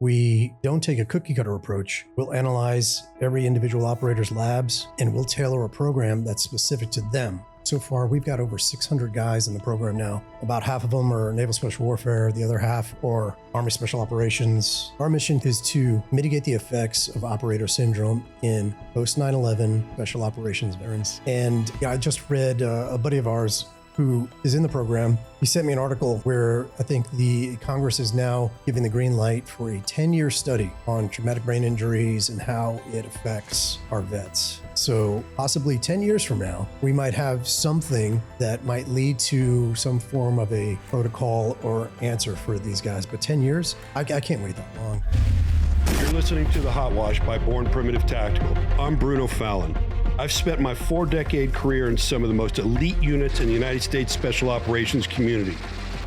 We don't take a cookie cutter approach. We'll analyze every individual operator's labs and we'll tailor a program that's specific to them. So far, we've got over 600 guys in the program now. About half of them are Naval Special Warfare, the other half are Army Special Operations. Our mission is to mitigate the effects of operator syndrome in post 9/11 Special Operations veterans. And I just read a buddy of ours who is in the program. He sent me an article where I think the Congress is now giving the green light for a 10-year study on traumatic brain injuries and how it affects our vets. So possibly 10 years from now, we might have something that might lead to some form of a protocol or answer for these guys. But 10 years, I can't wait that long. You're listening to The Hot Wash by Born Primitive Tactical. I'm Bruno Fallon. I've spent my 4-decade career in some of the most elite units in the United States Special Operations community,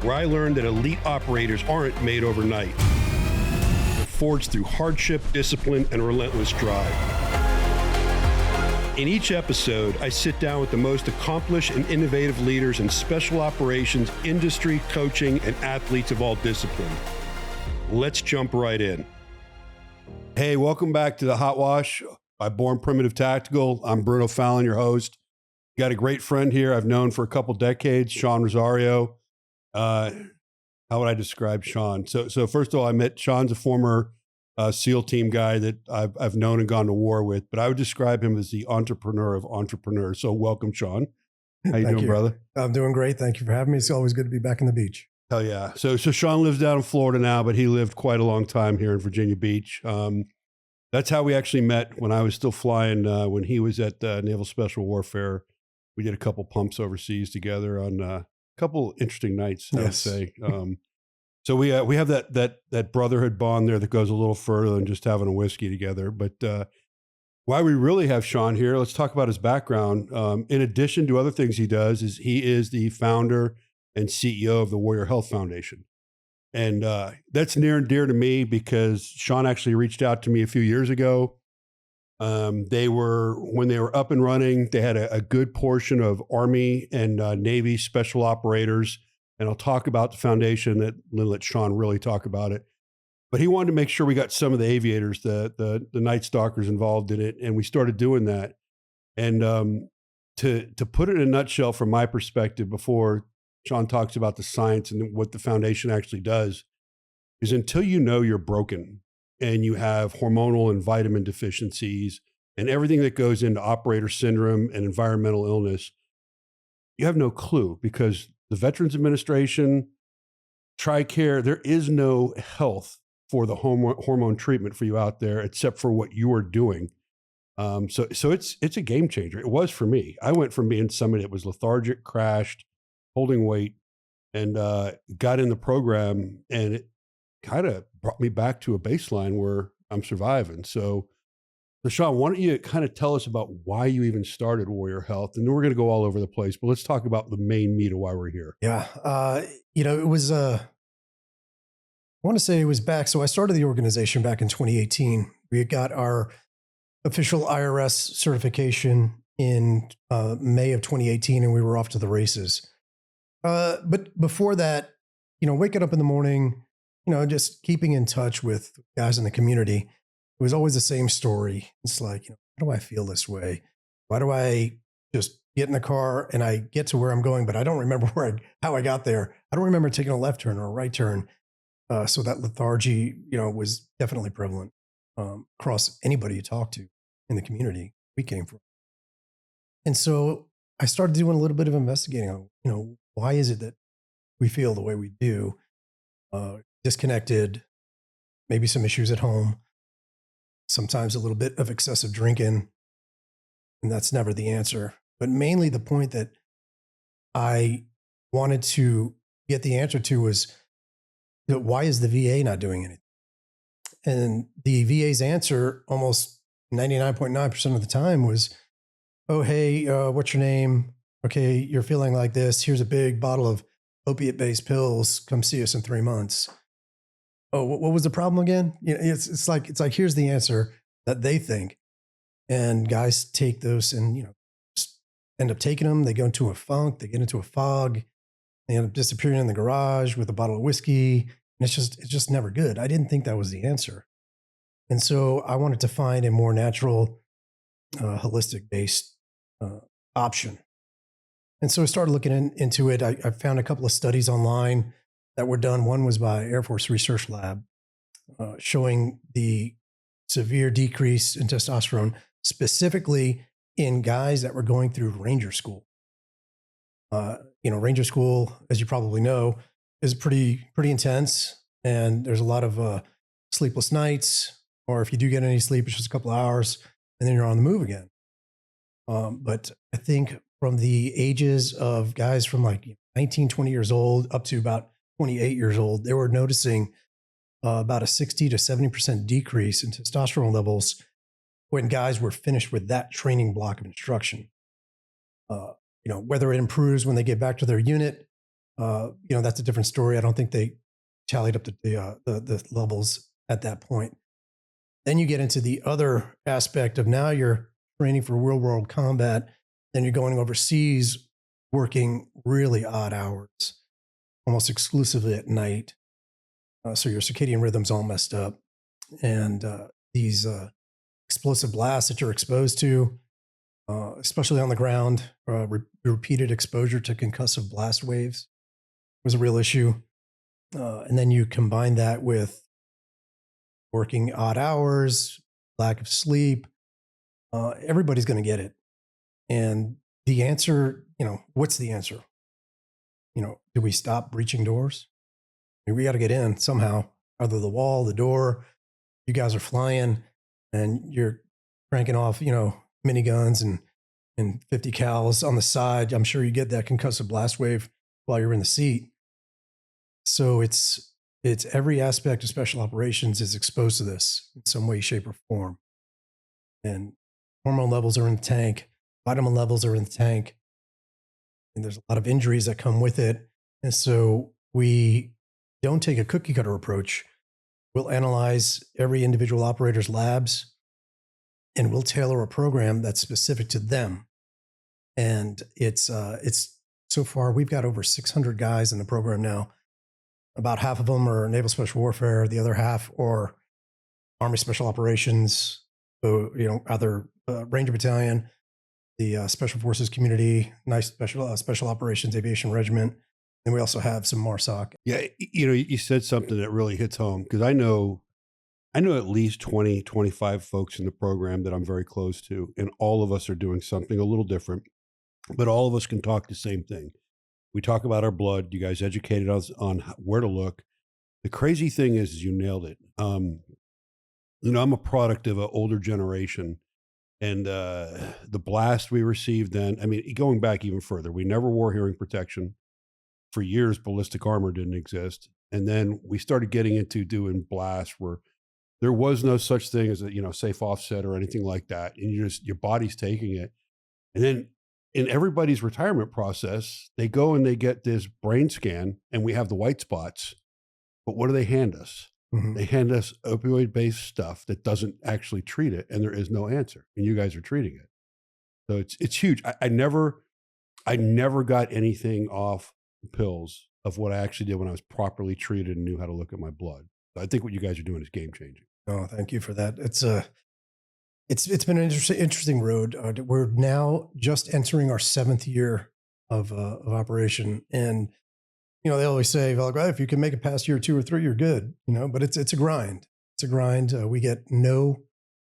where I learned that elite operators aren't made overnight. They're forged through hardship, discipline, and relentless drive. In each episode, I sit down with the most accomplished and innovative leaders in special operations, industry, coaching, and athletes of all disciplines. Let's jump right in. Hey, welcome back to The Hot Wash by Born Primitive Tactical. I'm Bruno Fallon, your host. Got a great friend here I've known for a couple decades, Sean Rosario. How would I describe Sean? So first of all, I met Sean's a former SEAL team guy that I've known and gone to war with, but I would describe him as the entrepreneur of entrepreneurs. So welcome, Sean. How you doing, brother? I'm doing great. Thank you for having me. It's always good to be back in the beach. Hell yeah. So Sean lives down in Florida now, but he lived quite a long time here in Virginia Beach. That's how we actually met when I was still flying, when he was at Naval Special Warfare. We did a couple pumps overseas together on a couple interesting nights, I would say. So we have that brotherhood bond there that goes a little further than just having a whiskey together. But why we really have Sean here, let's talk about his background. In addition to other things he does, is he is the founder and CEO of the Warrior Health Foundation. And that's near and dear to me because Sean actually reached out to me a few years ago. When they were up and running, they had a good portion of Army and Navy special operators. And I'll talk about the foundation and let Sean really talk about it. But he wanted to make sure we got some of the aviators, the Night Stalkers involved in it. And we started doing that. And to put it in a nutshell from my perspective before Sean talks about the science and what the foundation actually does, is until you know you're broken and you have hormonal and vitamin deficiencies and everything that goes into operator syndrome and environmental illness, you have no clue, because the Veterans Administration, TRICARE, there is no health for the hormone treatment for you out there except for what you are doing. So it's a game changer. It was for me. I went from being somebody that was lethargic, crashed, holding weight, and got in the program, and it kind of brought me back to a baseline where I'm surviving. So Sean, why don't you kind of tell us about why you even started Warrior Health? And then we're going to go all over the place, but let's talk about the main meat of why we're here. Yeah. It was, I want to say it was back. So I started the organization back in 2018. We got our official IRS certification in May of 2018, and we were off to the races. But before that, waking up in the morning, just keeping in touch with guys in the community, it was always the same story. It's like, how do I feel this way? Why do I just get in the car and I get to where I'm going, but I don't remember how I got there. I don't remember taking a left turn or a right turn. So that lethargy, was definitely prevalent across anybody you talk to in the community we came from. And so I started doing a little bit of investigating on, why is it that we feel the way we do? Disconnected, maybe some issues at home, sometimes a little bit of excessive drinking, and that's never the answer. But mainly the point that I wanted to get the answer to was, why is the VA not doing anything? And the VA's answer almost 99.9% of the time was, oh, hey, what's your name? Okay, you're feeling like this. Here's a big bottle of opiate-based pills. Come see us in 3 months. Oh, what was the problem again? It's like here's the answer that they think, and guys take those and just end up taking them. They go into a funk. They get into a fog. They end up disappearing in the garage with a bottle of whiskey. And it's just never good. I didn't think that was the answer. And so I wanted to find a more natural, holistic based uh, option. And so I started looking into it. I found a couple of studies online that were done. One was by Air Force Research Lab, showing the severe decrease in testosterone, specifically in guys that were going through Ranger School. Ranger School, as you probably know, is pretty intense, and there's a lot of sleepless nights. Or if you do get any sleep, it's just a couple of hours, and then you're on the move again. But I think from the ages of guys from like 19, 20 years old up to about 28 years old, they were noticing about a 60 to 70% decrease in testosterone levels when guys were finished with that training block of instruction. Whether it improves when they get back to their unit, that's a different story. I don't think they tallied up the levels at that point. Then you get into the other aspect of now you're training for real world combat. Then you're going overseas, working really odd hours, almost exclusively at night. So your circadian rhythm's all messed up. And these explosive blasts that you're exposed to, especially on the ground, repeated exposure to concussive blast waves was a real issue. And then you combine that with working odd hours, lack of sleep. Everybody's going to get it. And the answer, what's the answer? Do we stop breaching doors? We got to get in somehow, either the wall, the door. You guys are flying and you're cranking off, miniguns and 50 cals on the side. I'm sure you get that concussive blast wave while you're in the seat. So it's every aspect of special operations is exposed to this in some way, shape, or form. And hormone levels are in the tank, vitamin levels are in the tank, and there's a lot of injuries that come with it. And so we don't take a cookie cutter approach. We'll analyze every individual operator's labs and we'll tailor a program that's specific to them. And it's so far we've got over 600 guys in the program now. About half of them are Naval Special Warfare. The other half are Army Special Operations, either Ranger Battalion, the Special Forces Community, nice Special Operations Aviation Regiment. And we also have some MARSOC. Yeah, you said something that really hits home because I know at least 20, 25 folks in the program that I'm very close to, and all of us are doing something a little different, but all of us can talk the same thing. We talk about our blood. You guys educated us on where to look. The crazy thing is you nailed it. I'm a product of an older generation, and the blast we received then, going back even further, we never wore hearing protection. For years, ballistic armor didn't exist. And then we started getting into doing blasts where there was no such thing as a safe offset or anything like that. And your body's taking it. And then in everybody's retirement process, they go and they get this brain scan and we have the white spots. But what do they hand us? Mm-hmm. They hand us opioid-based stuff that doesn't actually treat it. And there is no answer. And you guys are treating it. So it's huge. I never got anything off pills of what I actually did when I was properly treated and knew how to look at my blood. So I think what you guys are doing is game changing. Oh, thank you for that. It's been an interesting road. We're now just entering our 7th year of operation, and they always say, well, if you can make it past year 2 or 3, you're good. But it's a grind. It's a grind. We get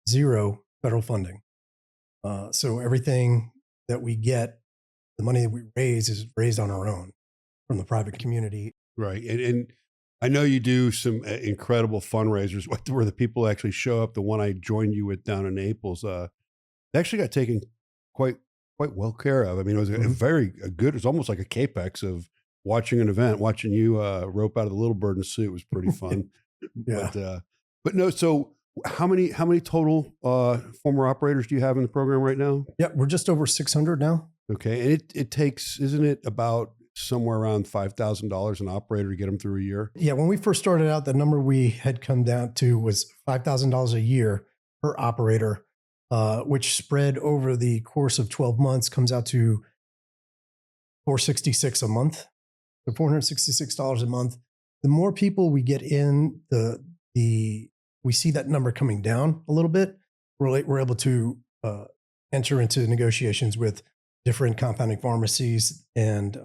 zero federal funding, so everything that we get, the money that we raise is raised on our own from the private community. Right. And I know you do some incredible fundraisers where the people actually show up. The one I joined you with down in Naples, they actually got taken quite well care of. It was a very good, it's almost like a Capex of watching an event, watching you rope out of the little bird in a suit was pretty fun. Yeah. But no, so how many total former operators do you have in the program right now? Yeah, we're just over 600 now. Okay. And it takes, isn't it about somewhere around $5,000 an operator to get them through a year? Yeah, when we first started out, the number we had come down to was $5,000 a year per operator, which spread over the course of 12 months comes out to $466 a month. So $466 a month the more people we get in, we see that number coming down a little bit. We're able to enter into negotiations with different compounding pharmacies and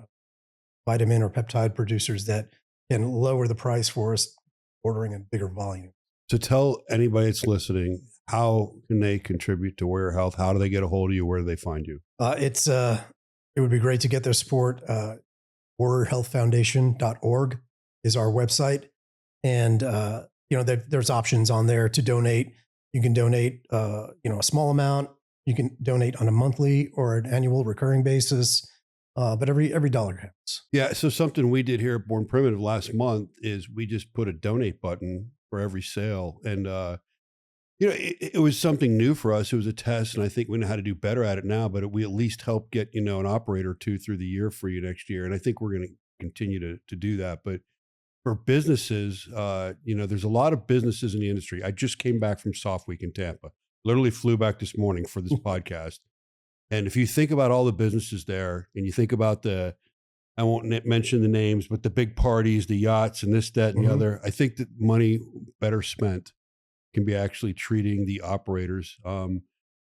vitamin or peptide producers that can lower the price for us ordering in bigger volume. So tell anybody that's listening, how can they contribute to Warrior Health? How do they get a hold of you? Where do they find you? It would be great to get their support. WarriorHealthFoundation.org is our website. And, there's options on there to donate. You can donate, a small amount. You can donate on a monthly or an annual recurring basis. But every dollar counts. Yeah. So something we did here at Born Primitive last month is we just put a donate button for every sale. And, it was something new for us. It was a test, and I think we know how to do better at it now, but we at least help get, an operator or two through the year for you next year. And I think we're going to continue to do that. But for businesses, there's a lot of businesses in the industry. I just came back from Soft Week in Tampa, literally flew back this morning for this podcast. And if you think about all the businesses there and you think about I won't mention the names, but the big parties, the yachts and this, that, and the other, I think that money better spent can be actually treating the operators. And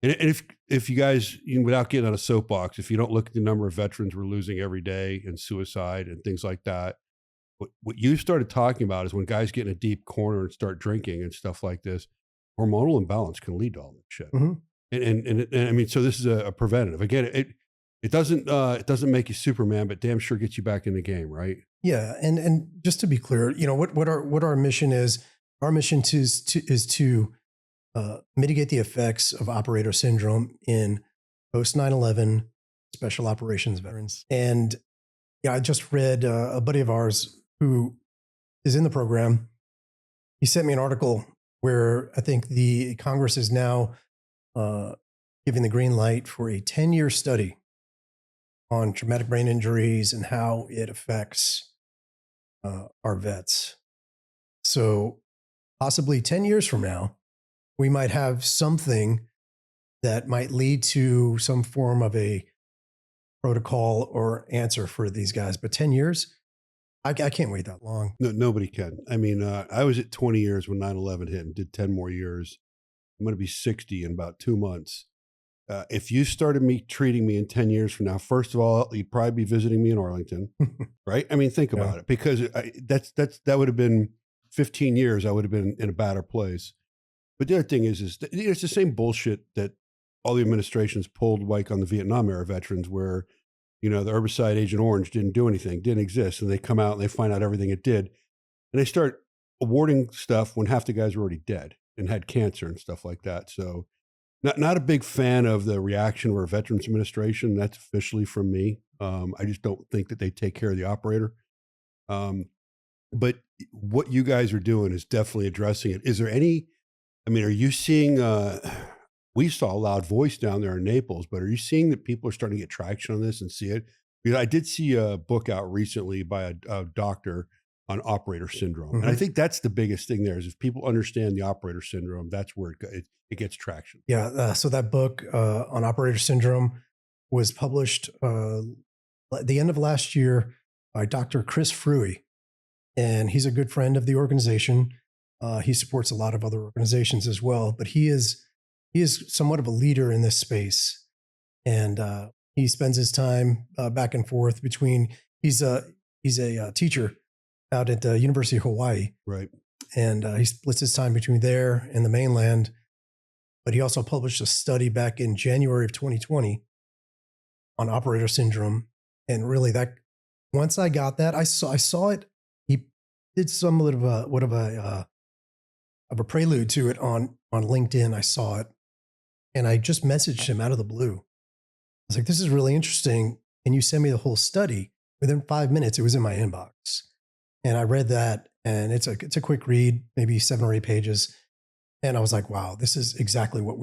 if you guys, without getting on a soapbox, if you don't look at the number of veterans we're losing every day and suicide and things like that, what you started talking about is when guys get in a deep corner and start drinking and stuff like this, hormonal imbalance can lead to all that shit. Mm-hmm. And I mean, so this is a preventative. Again, it doesn't make you Superman, but damn sure gets you back in the game, right? Yeah, and just to be clear, what our mission is. Our mission is to mitigate the effects of operator syndrome in post 9/11 special operations veterans. And I just read a buddy of ours who is in the program. He sent me an article where I think the Congress is now giving the green light for a 10-year study on traumatic brain injuries and how it affects our vets. So possibly 10 years from now, we might have something that might lead to some form of a protocol or answer for these guys. But 10 years, I can't wait that long. No, nobody can. I mean, I was at 20 years when 9/11 hit and did 10 more years. I'm going to be 60 in about 2 months. If you started treating me in 10 years from now, first of all, you'd probably be visiting me in Arlington, right? I mean, think about it, because that would have been 15 years. I would have been in a better place. But the other thing is it's the same bullshit that all the administrations pulled like on the Vietnam era veterans, where, the herbicide Agent Orange didn't do anything, didn't exist. And they come out and they find out everything it did. And they start awarding stuff when half the guys were already dead and had cancer and stuff like that. So not a big fan of the reaction of our Veterans Administration. That's officially from me. I just don't think that they take care of the operator. But what you guys are doing is definitely addressing it. Is there are you seeing, we saw a Loud Voice down there in Naples, but are you seeing that people are starting to get traction on this and see it? Because I did see a book out recently by a doctor on operator syndrome. Mm-hmm. And I think that's the biggest thing there is if people understand the operator syndrome, that's where it gets traction. Yeah. So that book on operator syndrome was published at the end of last year by Dr. Chris Fruey. And he's a good friend of the organization. He supports a lot of other organizations as well, but he is somewhat of a leader in this space. And he spends his time back and forth between, he's a teacher out at the University of Hawaii. Right. And he splits his time between there and the mainland. But he also published a study back in January of 2020 on operator syndrome. And really once I got that, I saw it. He did somewhat of a prelude to it on LinkedIn. I saw it and I just messaged him out of the blue. I was like, this is really interesting. Can you send me the whole study? Within 5 minutes, it was in my inbox. And I read that, and it's a quick read, maybe 7 or 8 pages. And I was like, wow, this is exactly what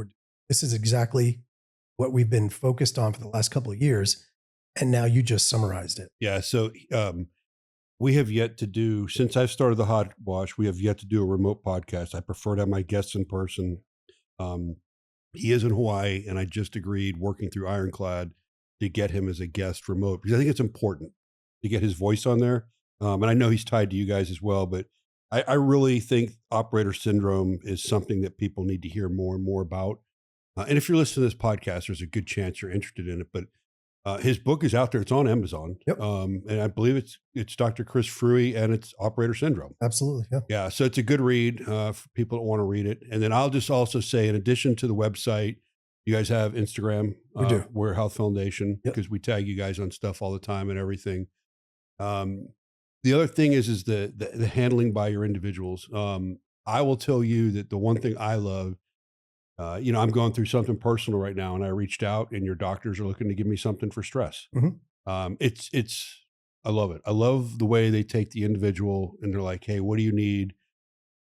we've been focused on for the last couple of years. And now you just summarized it. Yeah. So we have yet to do, since I've started the HOTWASH, we have yet to do a remote podcast. I prefer to have my guests in person. He is in Hawaii, and I just agreed, working through IRONCLAD, to get him as a guest remote, because I think it's important to get his voice on there. And I know he's tied to you guys as well, but I really think operator syndrome is something that people need to hear more and more about. And if you're listening to this podcast, there's a good chance you're interested in it. But his book is out there; it's on Amazon, Yep. and I believe it's Dr. Chris Fruey and it's Operator Syndrome. Absolutely. Yeah. Yeah, so it's a good read for people that want to read it. And then I'll just also say, in addition to the website, you guys have Instagram, We do. We're Health Foundation, Yep. because we tag you guys on stuff all the time and everything. The other thing is the handling by your individuals. I will tell you that the one thing I love, I'm going through something personal right now, and I reached out, and your doctors are looking to give me something for stress. Mhm. I love it. I love the way they take the individual, and they're like, "Hey, what do you need?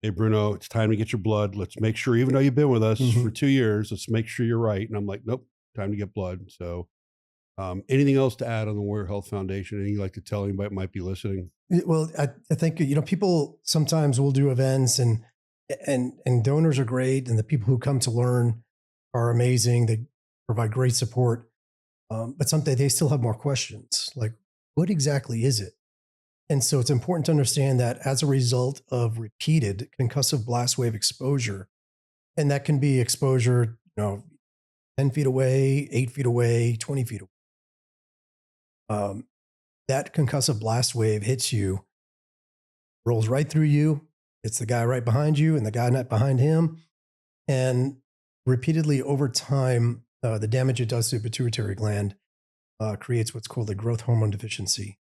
Hey, Bruno, it's time to get your blood. Let's make sure, even though you've been with us for 2 years, let's make sure you're right." And I'm like, "Nope, time to get blood." So, anything else to add on the Warrior Health Foundation? Anything you'd like to tell anybody that might be listening? Well, I think, people sometimes will do events, and donors are great, and the people who come to learn are amazing. They provide great support. But sometimes they still have more questions, like, what exactly is it? And so it's important to understand that as a result of repeated concussive blast wave exposure, and that can be exposure, 10 feet away, 8 feet away, 20 feet away. That concussive blast wave hits you, rolls right through you. It's the guy right behind you and the guy not behind him. And repeatedly over time, the damage it does to the pituitary gland creates what's called a growth hormone deficiency.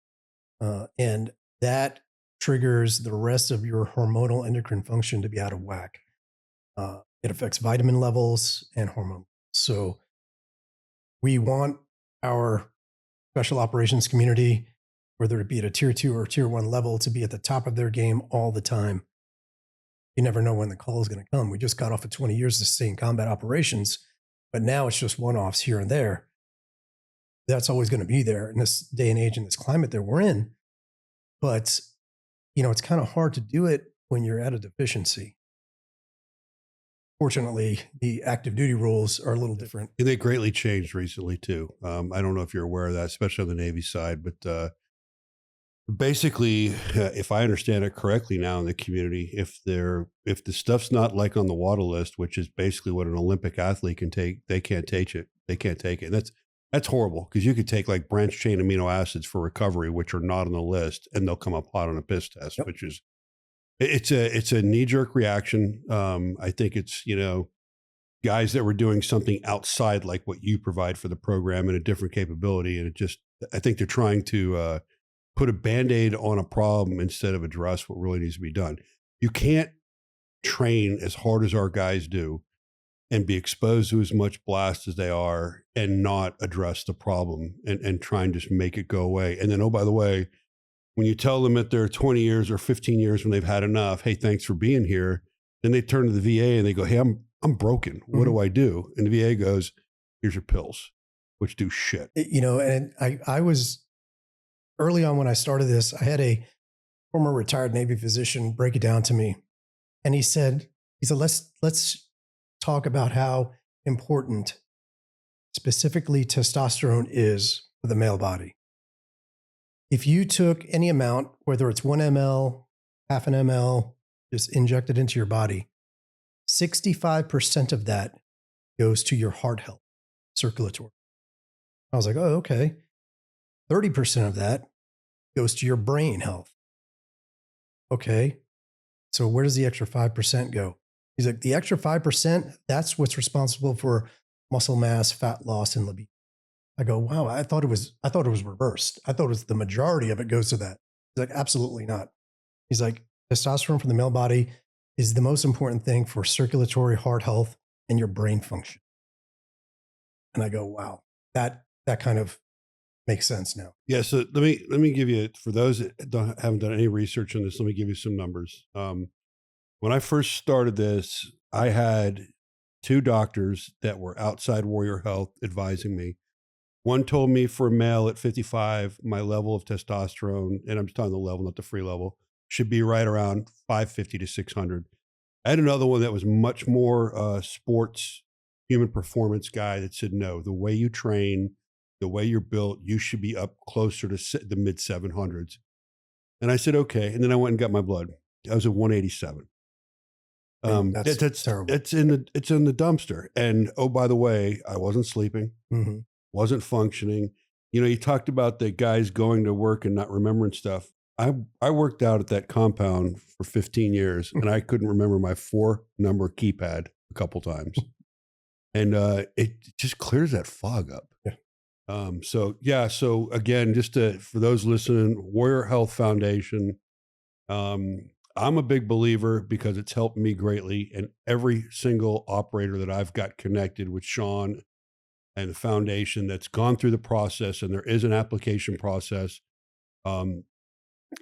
And that triggers the rest of your hormonal endocrine function to be out of whack. It affects vitamin levels and hormone. So we want our special operations community, whether it be at a tier 2 or tier 1 level, to be at the top of their game all the time. You never know when the call is going to come. We just got off of 20 years of sustained combat operations, but now it's just one-offs here and there. That's always going to be there in this day and age, in this climate that we're in. But, it's kind of hard to do it when you're at a deficiency. Fortunately, the active duty rules are a little different. And they greatly changed recently too. I don't know if you're aware of that, especially on the Navy side, but basically, if I understand it correctly now in the community, if the stuff's not like on the WADA list, which is basically what an Olympic athlete can take, they can't take it. They can't take it. And that's horrible, because you could take like branched chain amino acids for recovery, which are not on the list, and they'll come up hot on a piss test, Yep. which is it's a knee jerk reaction. I think it's, guys that were doing something outside like what you provide for the program and a different capability, and I think they're trying to put a Band-Aid on a problem instead of address what really needs to be done. You can't train as hard as our guys do and be exposed to as much blast as they are and not address the problem and try and just make it go away. And then, oh, by the way, when you tell them that they're 20 years or 15 years when they've had enough, hey, thanks for being here, then they turn to the VA and they go, hey, I'm broken. What do I do? And the VA goes, here's your pills, which do shit. And I was early on when I started this, I had a former retired Navy physician break it down to me. And he said, let's talk about how important specifically testosterone is for the male body. If you took any amount, whether it's 1 ml, half an ml, just injected into your body, 65% of that goes to your heart health, circulatory. I was like, oh, okay. 30% of that goes to your brain health. Okay. So where does the extra 5% go? He's like, the extra 5%, that's what's responsible for muscle mass, fat loss, and libido. I go, wow, I thought it was reversed. I thought it was the majority of it goes to that. He's like, absolutely not. He's like, testosterone from the male body is the most important thing for circulatory, heart health, and your brain function. And I go, wow, that kind of makes sense now. Yeah. So let me give you, for those that haven't done any research on this, let me give you some numbers. When I first started this, I had 2 doctors that were outside Warrior Health advising me. One told me for a male at 55, my level of testosterone, and I'm just talking the level, not the free level, should be right around 550 to 600. I had another one that was much more sports, human performance guy that said, no, the way you train, the way you're built, you should be up closer to the mid 700s. And I said, okay. And then I went and got my blood. I was at 187. That's terrible. It's in the dumpster. And oh, by the way, I wasn't sleeping, wasn't functioning. You know, you talked about the guys going to work and not remembering stuff. I worked out at that compound for 15 years and I couldn't remember my 4-number keypad a couple times. And it just clears that fog up. Yeah. So again, just for those listening, Warrior Health Foundation. I'm a big believer because it's helped me greatly, and every single operator that I've got connected with Sean and the foundation that's gone through the process, and there is an application process.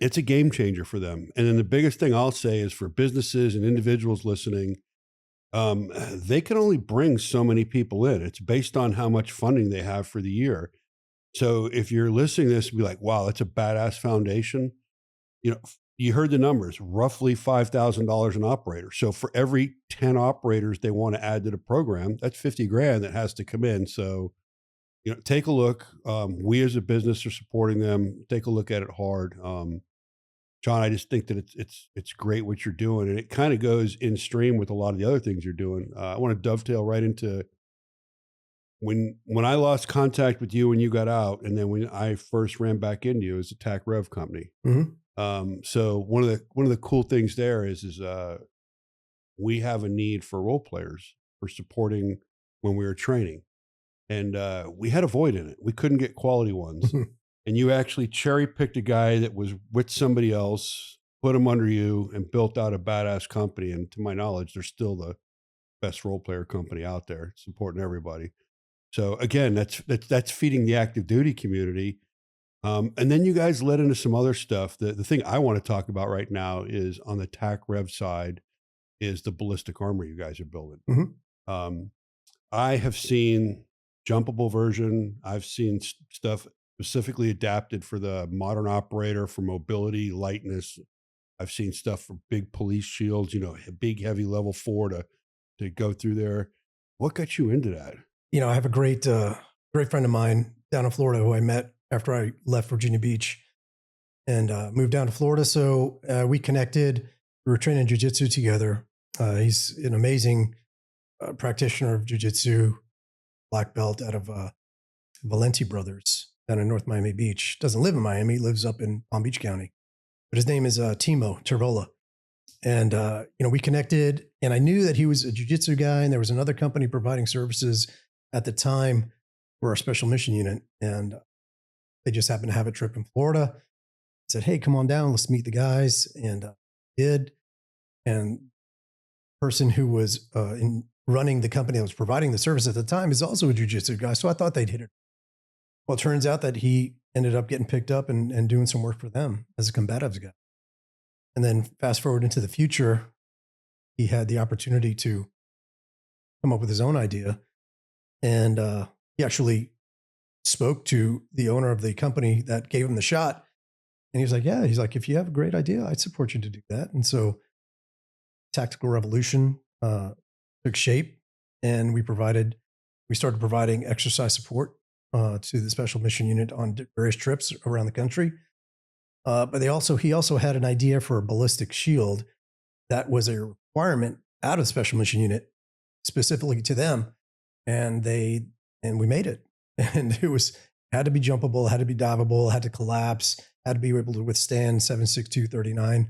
It's a game changer for them. And then the biggest thing I'll say is for businesses and individuals listening, they can only bring so many people in. It's based on how much funding they have for the year. So if you're listening to this, be like, wow, that's a badass foundation. You know, you heard the numbers, roughly $5,000 an operator. So for every 10 operators they want to add to the program, that's 50 grand that has to come in. So, you know, take a look. We as a business are supporting them. Take a look at it hard. John, I just think that it's great what you're doing, and it kind of goes in stream with a lot of the other things you're doing. I want to dovetail right into when I lost contact with you when you got out, and then when I first ran back into you, it was a TAC Rev company. So one of the cool things there is we have a need for role players for supporting when we were training, and we had a void in it. We couldn't get quality ones. And you actually cherry picked a guy that was with somebody else, put him under you, and built out a badass company. And to my knowledge, they're still the best role player company out there, supporting everybody. So again, that's feeding the active duty community. And then you guys led into some other stuff. The thing I want to talk about right now is on the TAC Rev side is the ballistic armor you guys are building. I have seen jumpable version. I've seen stuff specifically adapted for the modern operator for mobility, lightness. I've seen stuff for big police shields, you know, big, heavy level 4 to go through there. What got you into that? You know, I have a great friend of mine down in Florida who I met after I left Virginia Beach and moved down to Florida. So we connected. We were training jiu-jitsu together. He's an amazing practitioner of jiu-jitsu, black belt out of Valenti Brothers down in North Miami Beach. Doesn't live in Miami, lives up in Palm Beach County. But his name is Timo Tervola. And, you know, we connected and I knew that he was a jiu-jitsu guy and there was another company providing services at the time for our special mission unit. And they just happened to have a trip in Florida. I said, hey, come on down, let's meet the guys. And did. And the person who was in running the company that was providing the service at the time is also a jiu-jitsu guy. So I thought they'd hit it. Well, it turns out that he ended up getting picked up and doing some work for them as a combatives guy. And then fast forward into the future, he had the opportunity to come up with his own idea. And he actually spoke to the owner of the company that gave him the shot. And he was like, yeah, he's like, if you have a great idea, I'd support you to do that. And so Tactical Revolution took shape and we started providing exercise support to the special mission unit on various trips around the country. But he also had an idea for a ballistic shield that was a requirement out of the special mission unit specifically to them. And we made it. And had to be jumpable, had to be diveable, had to collapse, had to be able to withstand 7.62-39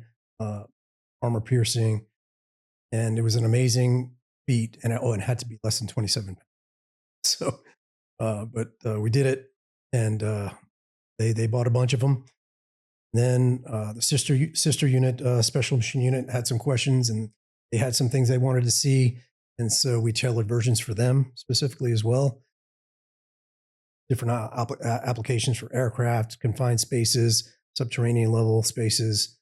armor piercing. And it was an amazing feat. And it had to be less than 27 pounds. So, but we did it, and they bought a bunch of them. Then the sister unit, special mission unit, had some questions, and they had some things they wanted to see, and so we tailored versions for them specifically as well. Different applications for aircraft, confined spaces, subterranean level spaces,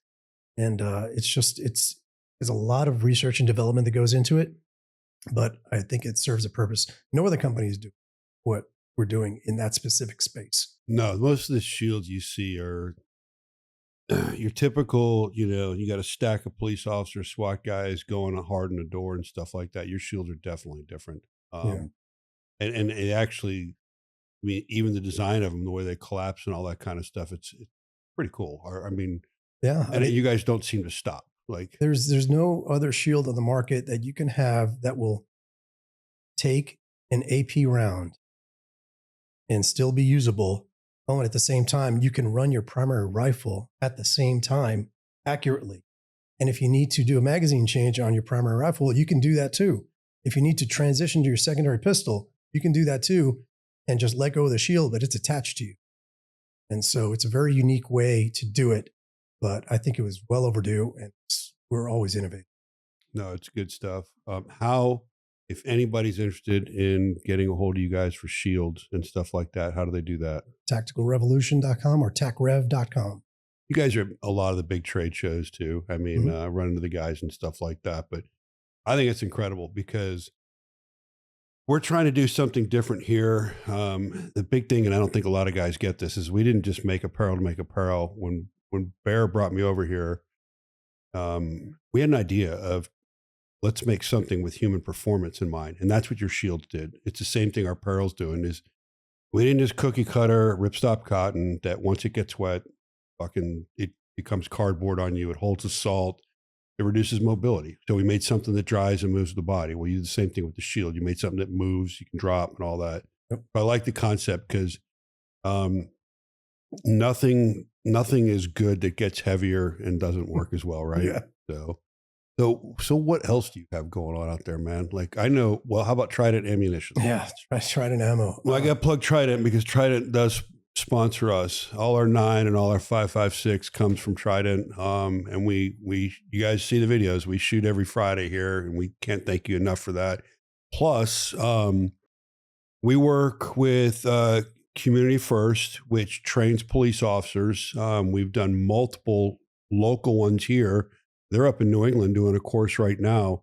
and there's a lot of research and development that goes into it, but I think it serves a purpose. No other companies do what we're doing in that specific space. No, most of the shields you see are your typical, you know, you got a stack of police officers, SWAT guys going hard in the door and stuff like that. Your shields are definitely different. And it actually, I mean, even the design of them, the way they collapse and all that kind of stuff, it's pretty cool. I mean, Yeah. And you guys don't seem to stop. Like, there's no other shield on the market that you can have that will take an AP round and still be usable. Oh, and at the same time, you can run your primary rifle at the same time accurately. And if you need to do a magazine change on your primary rifle, you can do that too. If you need to transition to your secondary pistol, you can do that too and just let go of the shield, but it's attached to you. And so it's a very unique way to do it. But I think it was well overdue, and we're always innovating. no, it's good stuff. How, if anybody's interested in getting a hold of you guys for shields and stuff like that, how do they do that? Tacticalrevolution.com or tacrev.com. You guys are at a lot of the big trade shows too. I mean, run into the guys and stuff like that. But I think it's incredible because we're trying to do something different here. The big thing, and I don't think a lot of guys get this, is we didn't just make apparel to make apparel. When Bear brought me over here, we had an idea of let's make something with human performance in mind. And that's what your shields did. It's the same thing our apparel's doing is we didn't just cookie cutter ripstop cotton that once it gets wet, it becomes cardboard on you. It holds the salt. It reduces mobility. So we made something that dries and moves the body. Well, you do the same thing with the shield. You made something that moves, you can drop and all that. Yep. But I like the concept because nothing is good that gets heavier and doesn't work as well, right? Yeah. So what else do you have going on out there, man? Like I know, well, how about Trident ammunition? Yeah, Trident ammo. Well, I got to plug Trident because Trident does sponsor us. All our 9 and all our 5.56 comes from Trident. And we you guys see the videos. We shoot every Friday here, and we can't thank you enough for that. Plus, we work with Community First, which trains police officers. We've done multiple local ones here. They're up in New England doing a course right now.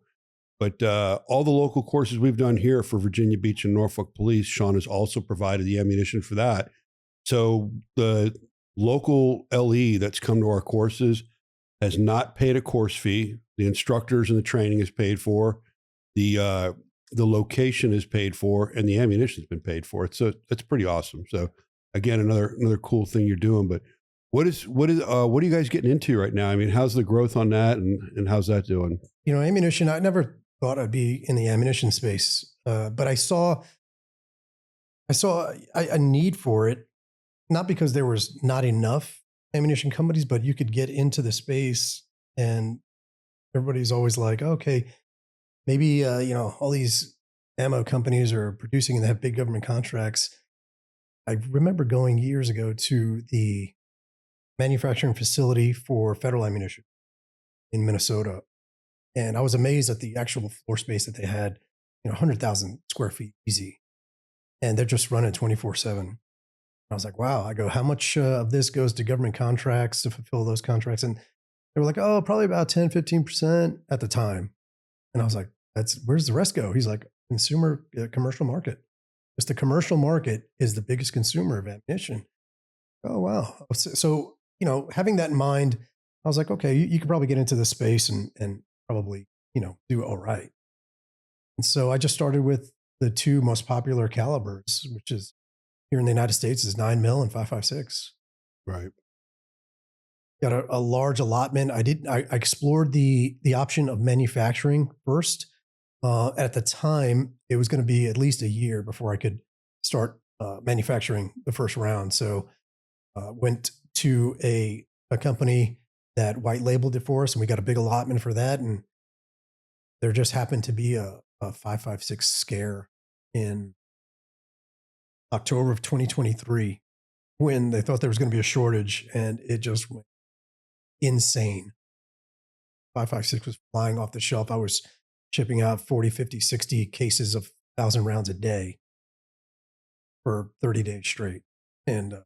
But all the local courses we've done here for Virginia Beach and Norfolk Police, Sean has also provided the ammunition for that. So the local LE that's come to our courses has not paid a course fee. The instructors and the training is paid for. The location is paid for, and the ammunition has been paid for. It's pretty awesome. So again, another cool thing you're doing. But what are you guys getting into right now? I mean, how's the growth on that, and how's that doing? Ammunition. I never thought I'd be in the ammunition space, but I saw a need for it. Not because there was not enough ammunition companies, but you could get into the space, and everybody's always like, okay, maybe, all these ammo companies are producing and they have big government contracts. I remember going years ago to the manufacturing facility for federal ammunition in Minnesota. And I was amazed at the actual floor space that they had, 100,000 square feet easy. And they're just running 24/7. I was like, wow. I go, how much of this goes to government contracts to fulfill those contracts? And they were like, oh, probably about 10, 15% at the time. And I was like, where's the rest go? He's like, commercial market. Just the commercial market is the biggest consumer of ammunition. Oh, wow. So, having that in mind, I was like, okay, you could probably get into this space and probably, do all right. And so I just started with the two most popular calibers, which is here in the United States is 9mm and 5.56. Right. Got a large allotment. I explored the option of manufacturing first. At the time, it was going to be at least a year before I could start manufacturing the first round. So went to a company that white labeled it for us, and we got a big allotment for that. And there just happened to be a 5.56 scare in October of 2023 when they thought there was going to be a shortage, and it just went insane. 5.56 was flying off the shelf. I was shipping out 40, 50, 60 cases of 1,000 rounds a day for 30 days straight. And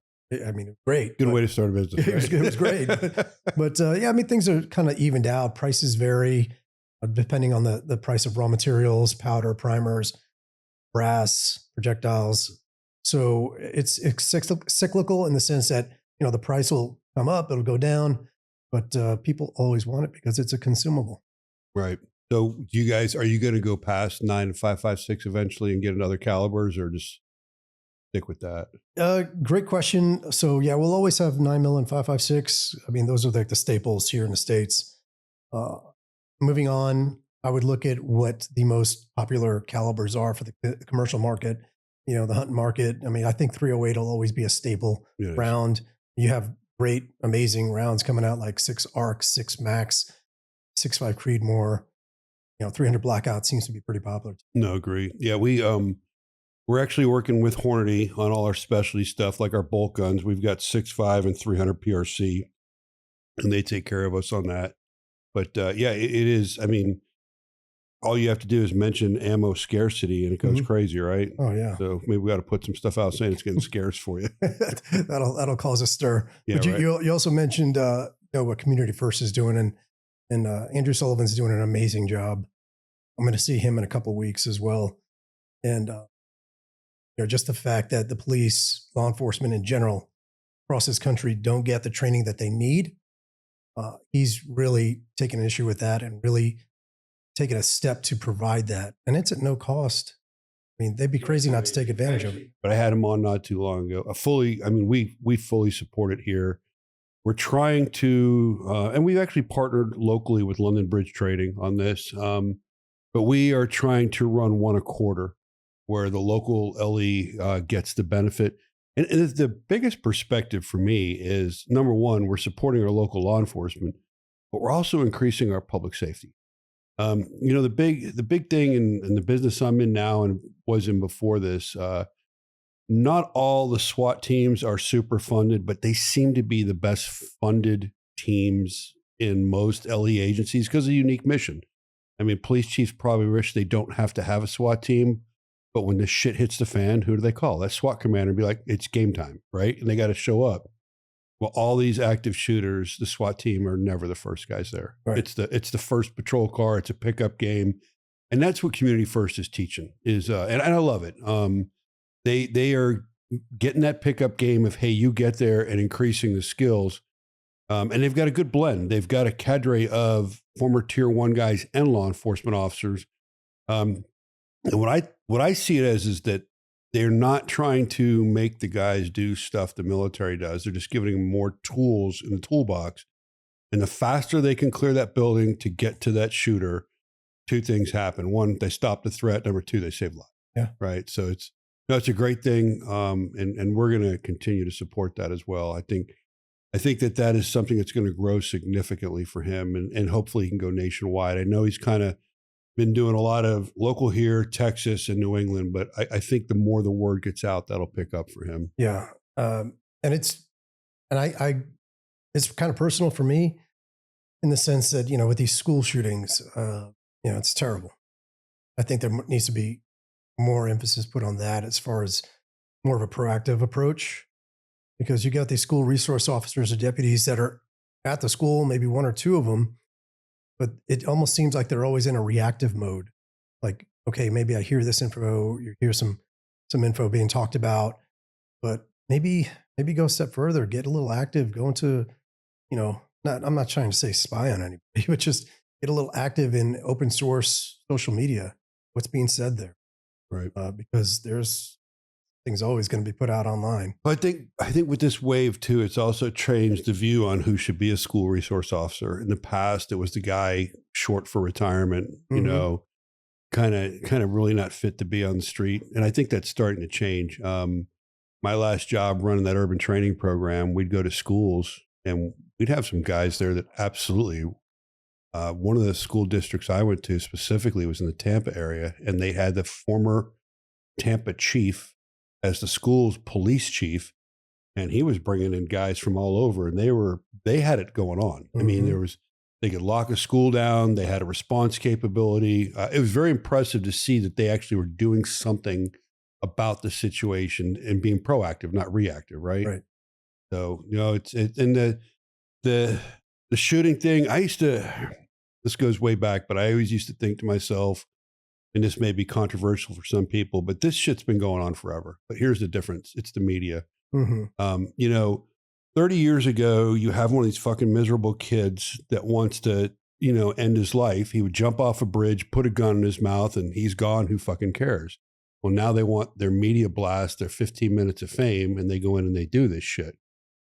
great. Good way to start a business. Right? It was great. But things are kind of evened out. Prices vary depending on the price of raw materials, powder, primers, brass, projectiles. So it's cyclical in the sense that, the price will come up, it'll go down, but people always want it because it's a consumable. Right. So are you going to go past 9 and 5.56 eventually and get another calibers, or just? stick with that? Great question. So yeah, we'll always have 9mm and 5.56. I mean, those are like the staples here in the States. Uh, Moving on, I would look at what the most popular calibers are for the commercial market. You know, the hunting market. I mean, I think 308 will always be a staple round. You have great, amazing rounds coming out like 6 Arc, 6 Max, 6.5 Creedmoor. You know, 300 Blackout seems to be pretty popular. No, agree. Yeah, we're actually working with Hornady on all our specialty stuff, like our bolt guns. We've got 6.5 and 300 PRC, and they take care of us on that. But yeah, it is. I mean, all you have to do is mention ammo scarcity, and it goes crazy, right? Oh yeah. So maybe we got to put some stuff out saying it's getting scarce for you. that'll cause a stir. Yeah, but you also mentioned what Community First is doing, and Andrew Sullivan's doing an amazing job. I'm going to see him in a couple of weeks as well, and you know, just the fact that the police, law enforcement in general across this country don't get the training that they need. He's really taken an issue with that and really taken a step to provide that. And it's at no cost. I mean, they'd be crazy not to take advantage of it. But I had him on not too long ago. We fully support it here. We're trying to, and we've actually partnered locally with London Bridge Trading on this. But we are trying to run one a quarter where the local LE gets the benefit. And the biggest perspective for me is, number one, we're supporting our local law enforcement, but we're also increasing our public safety. You know, the big thing in the business I'm in now and was in before this, not all the SWAT teams are super funded, but they seem to be the best funded teams in most LE agencies because of a unique mission. I mean, police chiefs probably wish they don't have to have a SWAT team. But when the shit hits the fan, who do they call? That SWAT commander and be like, it's game time, right? And they got to show up. Well, all these active shooters, the SWAT team are never the first guys there. Right. It's the first patrol car. It's a pickup game. And that's what Community First is teaching and I love it. They are getting that pickup game of, hey, you get there and increasing the skills. And they've got a good blend. They've got a cadre of former tier 1 guys and law enforcement officers. And what I see it as is that they're not trying to make the guys do stuff the military does. They're just giving them more tools in the toolbox. And the faster they can clear that building to get to that shooter, 2 things happen. 1, they stop the threat. Number 2, they save lives. Yeah. Right. So it's a great thing. And we're going to continue to support that as well. I think that is something that's going to grow significantly for him, and hopefully he can go nationwide. I know he's kind of been doing a lot of local here, Texas and New England, but I think the more the word gets out, that'll pick up for him. Yeah. And it's kind of personal for me in the sense that, you know, with these school shootings, you know, it's terrible. I think there needs to be more emphasis put on that as far as more of a proactive approach, because you got these school resource officers or deputies that are at the school, maybe 1 or 2 of them, but it almost seems like they're always in a reactive mode. Like, okay, maybe I hear this info, you hear some info being talked about, but maybe go a step further, get a little active, go into, you know, I'm not trying to say spy on anybody, but just get a little active in open source social media. What's being said there, right? Because there's things always going to be put out online. I think with this wave too, it's also changed the view on who should be a school resource officer. In the past, it was the guy short for retirement, you know, kind of really not fit to be on the street. And I think that's starting to change. My last job running that urban training program, we'd go to schools and we'd have some guys there that absolutely, one of the school districts I went to specifically was in the Tampa area, and they had the former Tampa chief as the school's police chief, and he was bringing in guys from all over, and they had it going on. I mean, they could lock a school down. They had a response capability. It was very impressive to see that they actually were doing something about the situation and being proactive, not reactive. Right. So, you know, and the shooting thing, this goes way back, but I always used to think to myself, and this may be controversial for some people, but this shit's been going on forever. But here's the difference. It's the media. You know, 30 years ago, you have one of these fucking miserable kids that wants to, you know, end his life. He would jump off a bridge, put a gun in his mouth, and he's gone. Who fucking cares? Well, now they want their media blast, their 15 minutes of fame, and they go in and they do this shit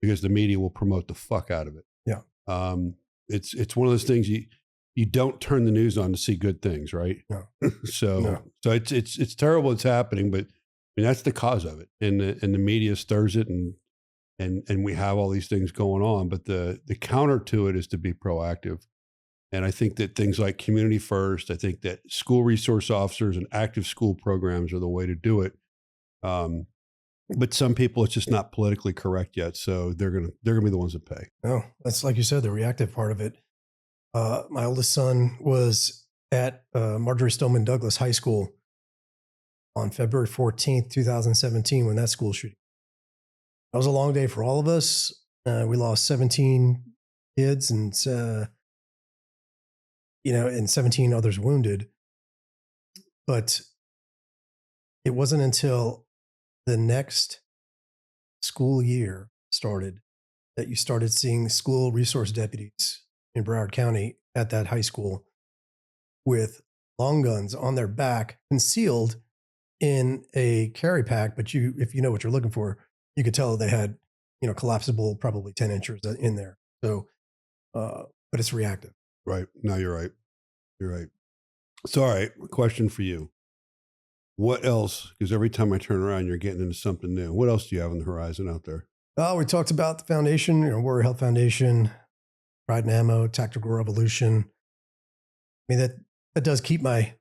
because the media will promote the fuck out of it. Yeah. It's one of those things you don't turn the news on to see good things, right? No. So it's terrible it's happening, but I mean that's the cause of it. And the media stirs it and we have all these things going on. But the counter to it is to be proactive. And I think that things like community first, I think that school resource officers and active school programs are the way to do it. But some people, it's just not politically correct yet. So they're gonna be the ones that pay. No, that's like you said, the reactive part of it. My oldest son was at Marjorie Stoneman Douglas High School on February 14th, 2017, when that school shooting. That was a long day for all of us. We lost 17 kids and, and 17 others wounded. But it wasn't until the next school year started that you started seeing school resource deputies in Broward County at that high school with long guns on their back, concealed in a carry pack. But if you know what you're looking for, you could tell they had, collapsible, probably 10 inches in there. So, but it's reactive. Right. No, you're right. You're right. So, all right, question for you. What else? Because every time I turn around, you're getting into something new. What else do you have on the horizon out there? We talked about the foundation, Warrior Health Foundation, Pride and Ammo, Tactical Revolution. I mean, that does keep my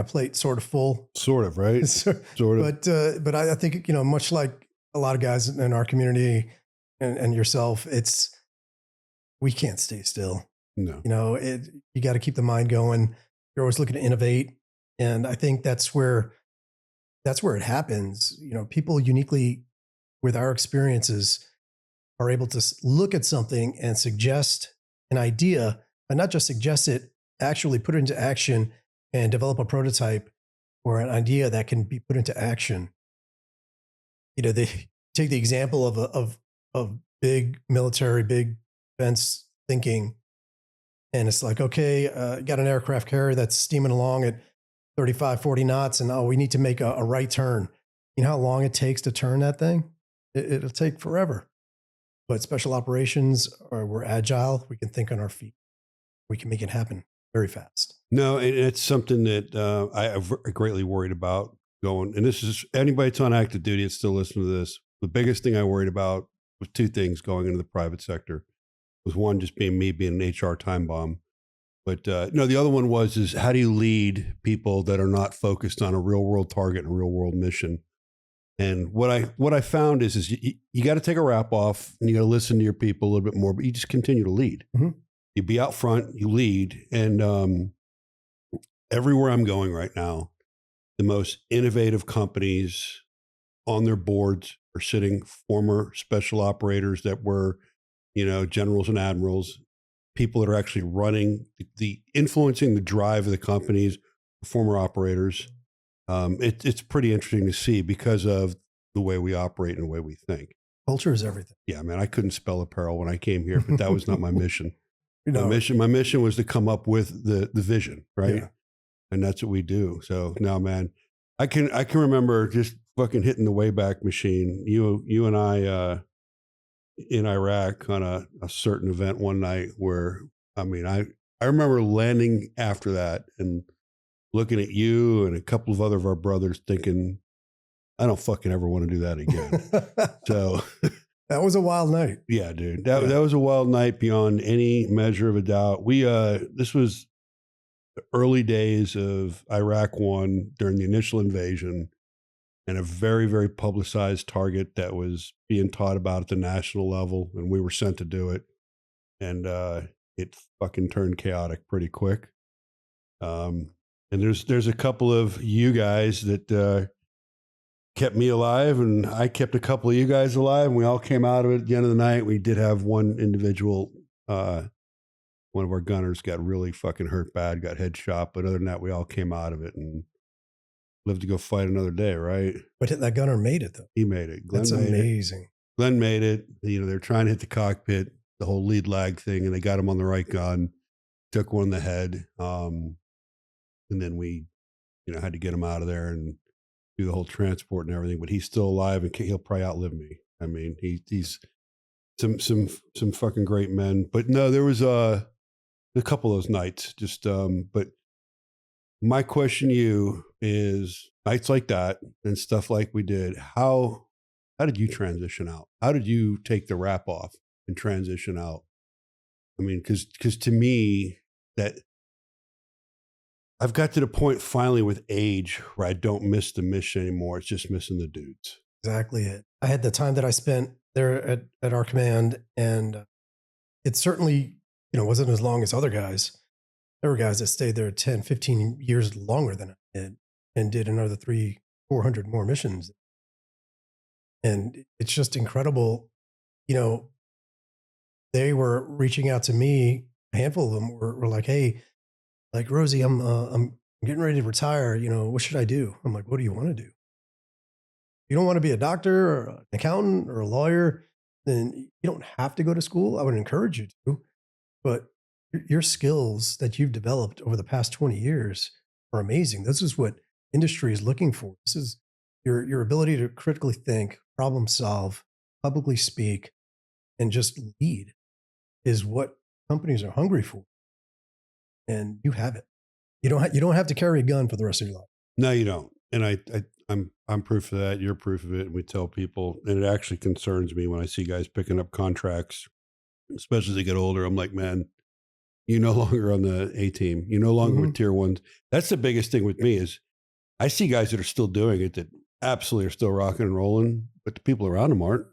plate sort of full. Sort of, right? Sort of. But I think, much like a lot of guys in our community and yourself, we can't stay still. No. You got to keep the mind going. You're always looking to innovate. And I think that's where it happens. People uniquely with our experiences are able to look at something and suggest an idea, and not just suggest it, actually put it into action and develop a prototype or an idea that can be put into action. They take the example of big military, big defense thinking. And it's like, okay, got an aircraft carrier that's steaming along at 35, 40 knots. And we need to make a right turn. You know how long it takes to turn that thing? It'll take forever. But special operations, we're agile. We can think on our feet. We can make it happen very fast. No, it's something that I greatly worried about going. And this is anybody that's on active duty that's still listening to this. The biggest thing I worried about was two things going into the private sector. Was one, just being an HR time bomb. But no, the other one is how do you lead people that are not focused on a real world target and a real world mission? And what I found is you got to take a wrap off and you got to listen to your people a little bit more, but you just continue to lead. Mm-hmm. You be out front, you lead. And everywhere I'm going right now, the most innovative companies on their boards are sitting former special operators that were, generals and admirals, people that are actually running the influencing the drive of the companies, former operators. It's pretty interesting to see because of the way we operate and the way we think. Culture is everything. Yeah, man, I couldn't spell apparel when I came here, but that was not my mission. My mission was to come up with the vision, right? Yeah. And that's what we do. So now, man, I can remember just fucking hitting the Wayback Machine. You and I in Iraq on a certain event one night where, I remember landing after that and looking at you and a couple of other of our brothers thinking, I don't fucking ever want to do that again. So that was a wild night. Yeah, dude. That was a wild night beyond any measure of a doubt. This was the early days of Iraq One during the initial invasion, and a very, very publicized target that was being taught about at the national level, and we were sent to do it. And it fucking turned chaotic pretty quick. And there's a couple of you guys that kept me alive, and I kept a couple of you guys alive, and we all came out of it at the end of the night. We did have one individual, one of our gunners got really fucking hurt bad, got headshot, but other than that, we all came out of it and lived to go fight another day, right? But that gunner made it, though. He made it. That's amazing. Glenn made it. They're trying to hit the cockpit, the whole lead lag thing, and they got him on the right gun, took one in the head. And then we, had to get him out of there. And do the whole transport and everything, but he's still alive and he'll probably outlive me. I mean, he's some fucking great men. But no, there was a couple of those nights. Just but my question to you is, nights like that and stuff like we did, how did you transition out? How did you take the wrap off and transition out? I mean, because to me, that I've got to the point finally with age where I don't miss the mission anymore. It's just missing the dudes. Exactly it. I had the time that I spent there at our command, and it certainly, wasn't as long as other guys. There were guys that stayed there 10, 15 years longer than I did and did another 400 more missions. And it's just incredible. They were reaching out to me. A handful of them were like, "Hey, like Rosie, I'm getting ready to retire. What should I do?" I'm like, "What do you want to do? You don't want to be a doctor or an accountant or a lawyer, then you don't have to go to school. I would encourage you to, but your skills that you've developed over the past 20 years are amazing. This is what industry is looking for. This is your ability to critically think, problem solve, publicly speak, and just lead is what companies are hungry for. And you have it. You don't have to carry a gun for the rest of your life." No, you don't. And I'm proof of that. You're proof of it. And we tell people, and it actually concerns me when I see guys picking up contracts, especially as they get older. I'm like, man, you're no longer on the A team. You're no longer with tier ones. That's the biggest thing with me is I see guys that are still doing it that absolutely are still rocking and rolling, but the people around them aren't.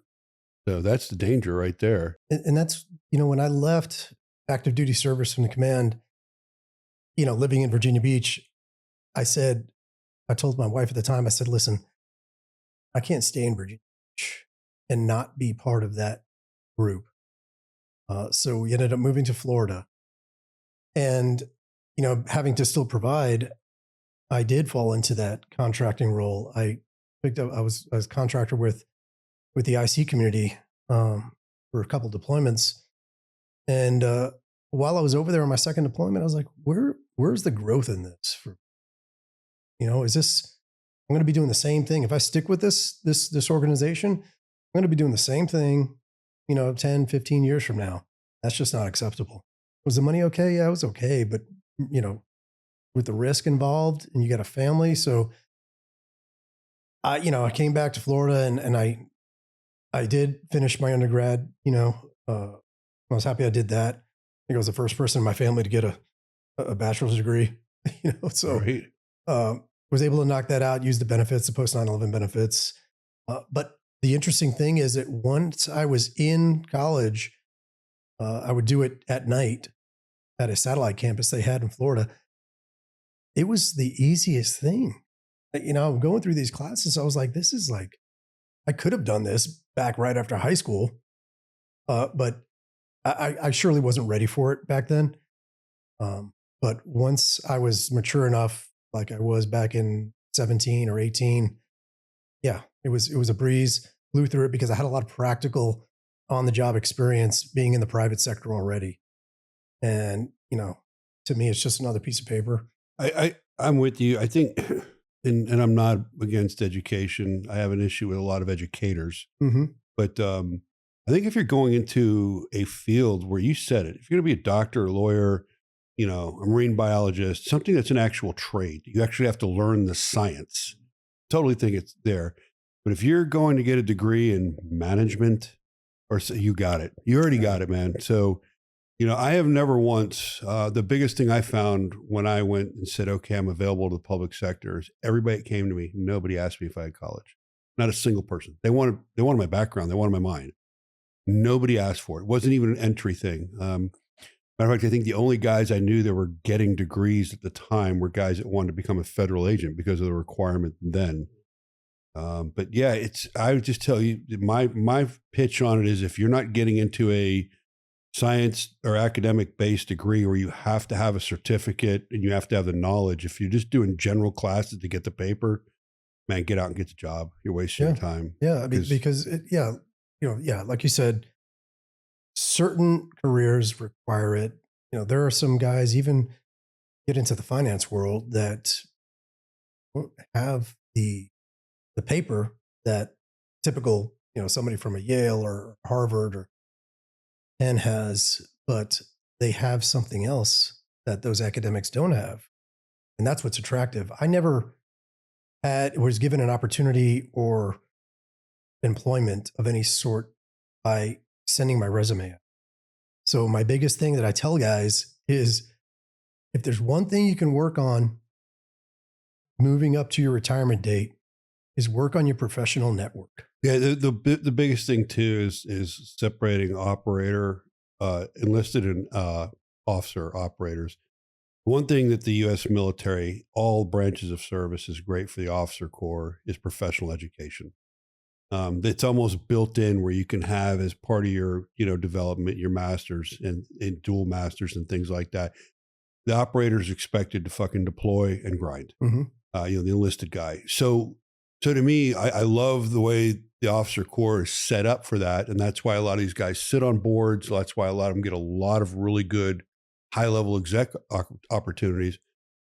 So that's the danger right there. And that's, when I left active duty service from the command, living in Virginia Beach, I told my wife at the time, I said, "Listen, I can't stay in Virginia Beach and not be part of that group." So we ended up moving to Florida, and, having to still provide, I did fall into that contracting role. I was a contractor with the IC community for a couple deployments. And while I was over there on my second deployment, I was like, where's the growth in this? Is this, I'm going to be doing the same thing. If I stick with this organization, I'm going to be doing the same thing, 10, 15 years from now. That's just not acceptable. Was the money okay? Yeah, it was okay. But, with the risk involved and you got a family. So I came back to Florida and I did finish my undergrad, I was happy I did that. I think I was the first person in my family to get a bachelor's degree, so Right. Was able to knock that out, use the benefits, the post 9/11 benefits. But the interesting thing is that once I was in college, I would do it at night at a satellite campus they had in Florida. It was the easiest thing. Going through these classes, I was like, this is like, I could have done this back right after high school, but I surely wasn't ready for it back then. But once I was mature enough, like I was back in 17 or 18, yeah, it was a breeze. Blew through it because I had a lot of practical on the job experience being in the private sector already. And, to me, it's just another piece of paper. I'm with you. I think, and I'm not against education. I have an issue with a lot of educators, but I think if you're going into a field where you said it, if you're going to be a doctor, a lawyer, a marine biologist, something that's an actual trade, you actually have to learn the science. Totally think it's there. But if you're going to get a degree in management, you got it. You already got it, man. So, I have never once, the biggest thing I found when I went and said, okay, I'm available to the public sector is everybody that came to me, nobody asked me if I had college. Not a single person. They wanted my background. They wanted my mind. Nobody asked for it. It wasn't even an entry thing. Matter of fact, I think the only guys I knew that were getting degrees at the time were guys that wanted to become a federal agent because of the requirement then. But yeah, I would just tell you, my pitch on it is if you're not getting into a science or academic based degree where you have to have a certificate and you have to have the knowledge, if you're just doing general classes to get the paper, man, get out and get the job. You're wasting your time. Yeah. I mean, because like you said, certain careers require it. There are some guys even get into the finance world that won't have the the paper that typical, somebody from a Yale or Harvard or Penn has, but they have something else that those academics don't have. And that's what's attractive. I never was given an opportunity or employment of any sort by sending my resume out. So my biggest thing that I tell guys is if there's one thing you can work on moving up to your retirement date is work on your professional network. Yeah, the biggest thing too is separating operator, enlisted and officer operators. One thing that the U.S. military, all branches of service, is great for the officer corps is professional education. It's almost built in where you can have as part of your development your masters and dual masters and things like that. The operator is expected to fucking deploy and grind. Mm-hmm. The enlisted guy. So to me, I love the way the officer corps is set up for that. And that's why a lot of these guys sit on boards. So that's why a lot of them get a lot of really good high level exec opportunities.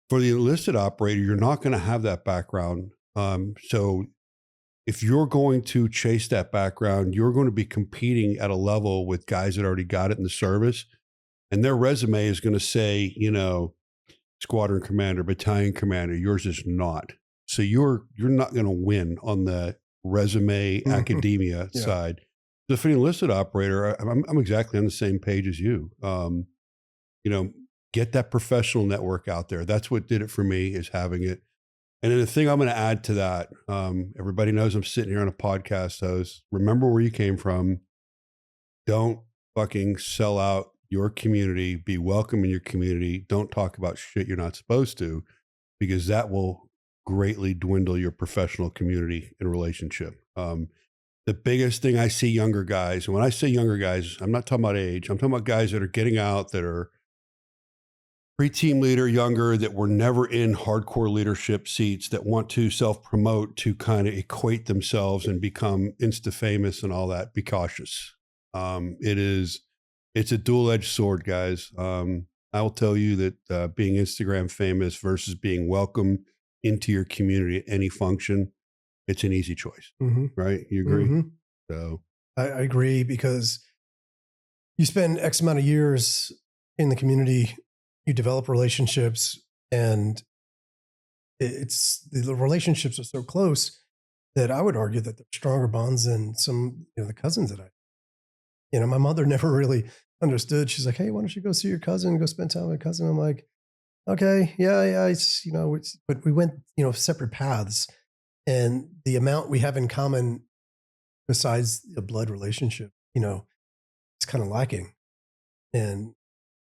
For the enlisted operator, you're not going to have that background. So if you're going to chase that background, you're going to be competing at a level with guys that already got it in the service. And their resume is going to say, squadron commander, battalion commander. Yours is not. So you're not going to win on the resume academia side. So for the enlisted operator, I'm exactly on the same page as you. Get that professional network out there. That's what did it for me, is having it. And then the thing I'm going to add to that, everybody knows I'm sitting here on a podcast host. Remember where you came from. Don't fucking sell out your community. Be welcome in your community. Don't talk about shit you're not supposed to, because that will greatly dwindle your professional community and relationship. The biggest thing I see younger guys, and when I say younger guys, I'm not talking about age. I'm talking about guys that are getting out, that are pre-team leader, younger, that were never in hardcore leadership seats, that want to self-promote to kind of equate themselves and become insta-famous and all that. Be cautious. It's a dual-edged sword, guys. I will tell you that being Instagram famous versus being welcome into your community at any function, it's an easy choice, right? You agree? Mm-hmm. So I agree, because you spend X amount of years in the community, you develop relationships, and it's the relationships are so close that I would argue that they're stronger bonds than some, the cousins that my mother never really understood. She's like, hey, why don't you go see your cousin, go spend time with my cousin? I'm like, okay, yeah, but we went, separate paths, and the amount we have in common besides a blood relationship, it's kind of lacking. And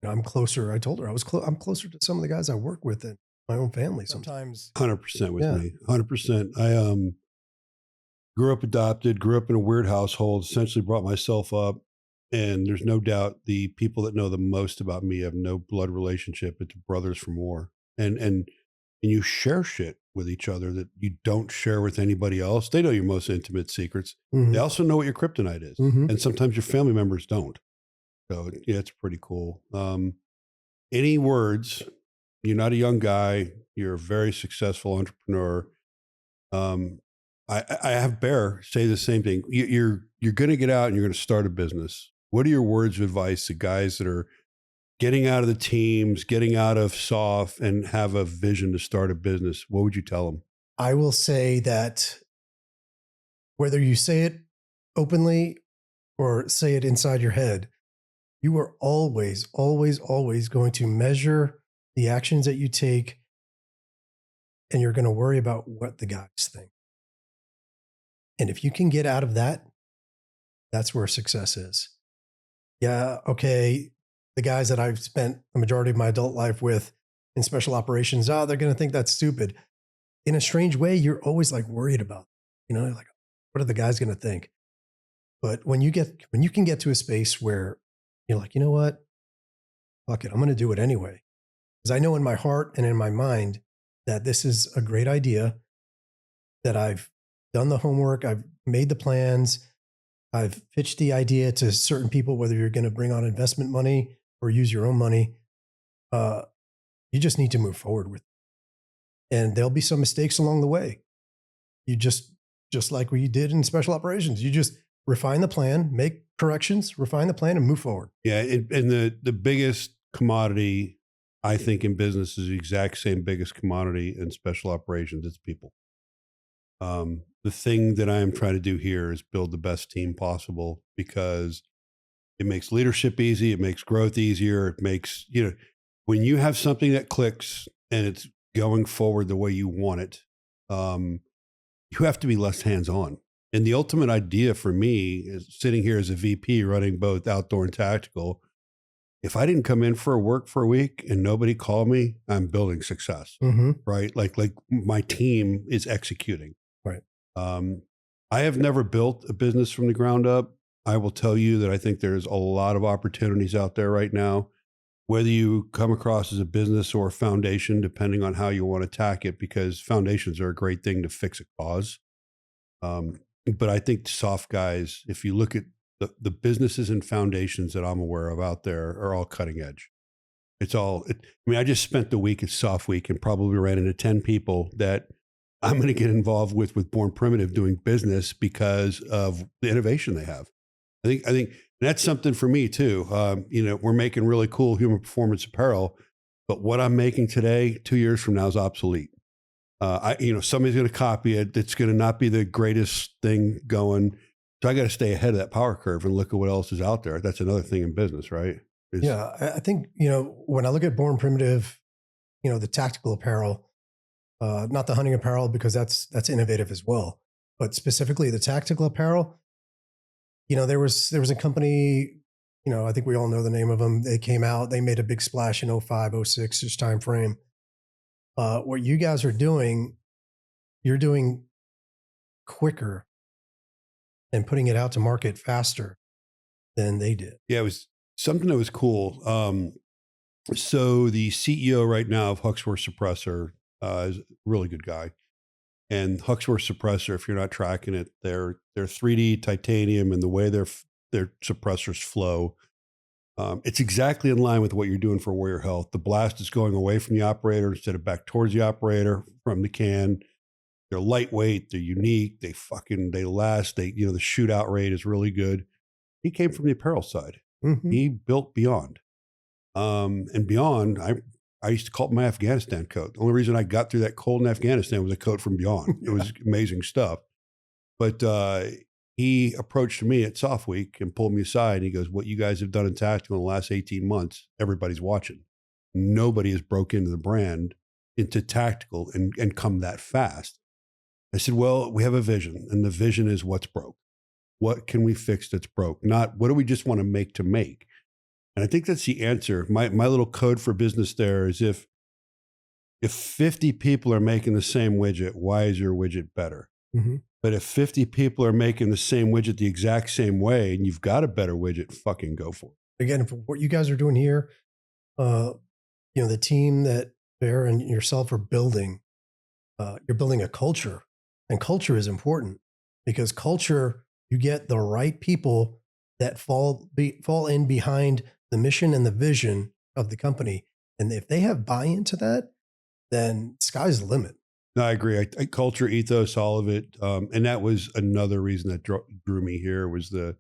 I'm closer. I told her I'm closer to some of the guys I work with than my own family sometimes. 100% with me. 100%. I grew up adopted, grew up in a weird household, essentially brought myself up. And there's no doubt the people that know the most about me have no blood relationship. It's brothers from war. And you share shit with each other that you don't share with anybody else. They know your most intimate secrets. Mm-hmm. They also know what your kryptonite is. Mm-hmm. And sometimes your family members don't. So yeah, it's pretty cool. Any words? You're not a young guy. You're a very successful entrepreneur. I have Bear say the same thing. You're going to get out and you're going to start a business. What are your words of advice to guys that are getting out of the teams, getting out of SOF, and have a vision to start a business? What would you tell them? I will say that whether you say it openly or say it inside your head, you are always, always, always going to measure the actions that you take, and you're going to worry about what the guys think. And if you can get out of that, that's where success is. Yeah, okay, the guys that I've spent the majority of my adult life with in special operations, they're going to think that's stupid. In a strange way, you're always like worried about, like, what are the guys going to think? But when you can get to a space where you're like, you know what? Fuck it, I'm going to do it anyway. Because I know in my heart and in my mind that this is a great idea, that I've done the homework, I've made the plans, I've pitched the idea to certain people, whether you're going to bring on investment money or use your own money. You just need to move forward with it. And there'll be some mistakes along the way. you just like we did in special operations, you just refine the plan, make corrections, refine the plan, and move forward. Yeah, and the biggest commodity, I think, in business is the exact same biggest commodity in special operations. It's people. The thing that I am trying to do here is build the best team possible because it makes leadership easy. It makes growth easier. It makes, when you have something that clicks and it's going forward the way you want it, you have to be less hands-on. And the ultimate idea for me is sitting here as a VP running both outdoor and tactical. If I didn't come in for work for a week and nobody called me, I'm building success, right? Like my team is executing. Right. I have never built a business from the ground up. I will tell you that I think there's a lot of opportunities out there right now, whether you come across as a business or a foundation, depending on how you want to attack it, because foundations are a great thing to fix a cause. But I think soft guys, if you look at the businesses and foundations that I'm aware of out there are all cutting edge. I just spent the week at Soft Week and probably ran into 10 people that I'm going to get involved with Born Primitive doing business because of the innovation they have. I think that's something for me too. We're making really cool human performance apparel, but what I'm making today, 2 years from now, is obsolete. Somebody's going to copy it. It's going to not be the greatest thing going. So I got to stay ahead of that power curve and look at what else is out there. That's another thing in business, right? I think, when I look at Born Primitive, the tactical apparel, not the hunting apparel, because that's innovative as well, but specifically the tactical apparel, there was a company, I think we all know the name of them. They came out, they made a big splash in 05, 06-ish time frame. What you guys are doing, you're doing quicker and putting it out to market faster than they did. Yeah, it was something that was cool. So the CEO right now of HOTWASH Suppressor is a really good guy. And HOTWASH Suppressor, if you're not tracking it, they're 3D titanium, and the way their suppressors flow, it's exactly in line with what you're doing for Warrior Health. The blast is going away from the operator instead of back towards the operator from the can. They're lightweight, they're unique, they last, the shootout rate is really good. He came from the apparel side. He built Beyond. And Beyond, I used to call it my Afghanistan coat. The only reason I got through that cold in Afghanistan was a coat from Beyond. It was amazing stuff. But he approached me at Soft Week and pulled me aside. And he goes, what you guys have done in tactical in the last 18 months, everybody's watching. Nobody has broke into the brand, into tactical and come that fast. I said, well, we have a vision, and the vision is what's broke. What can we fix that's broke? Not what do we just want to make to make? And I think that's the answer. My little code for business there is if 50 people are making the same widget, why is your widget better? But if 50 people are making the same widget the exact same way and you've got a better widget, fucking go for it. Again, for what you guys are doing here, the team that Bear and yourself are building, you're building a culture, and culture is important because culture, you get the right people that fall in behind the mission and the vision of the company. And if they have buy-in to that, then sky's the limit. No, I agree. Culture, ethos, all of it. And that was another reason that drew me here was the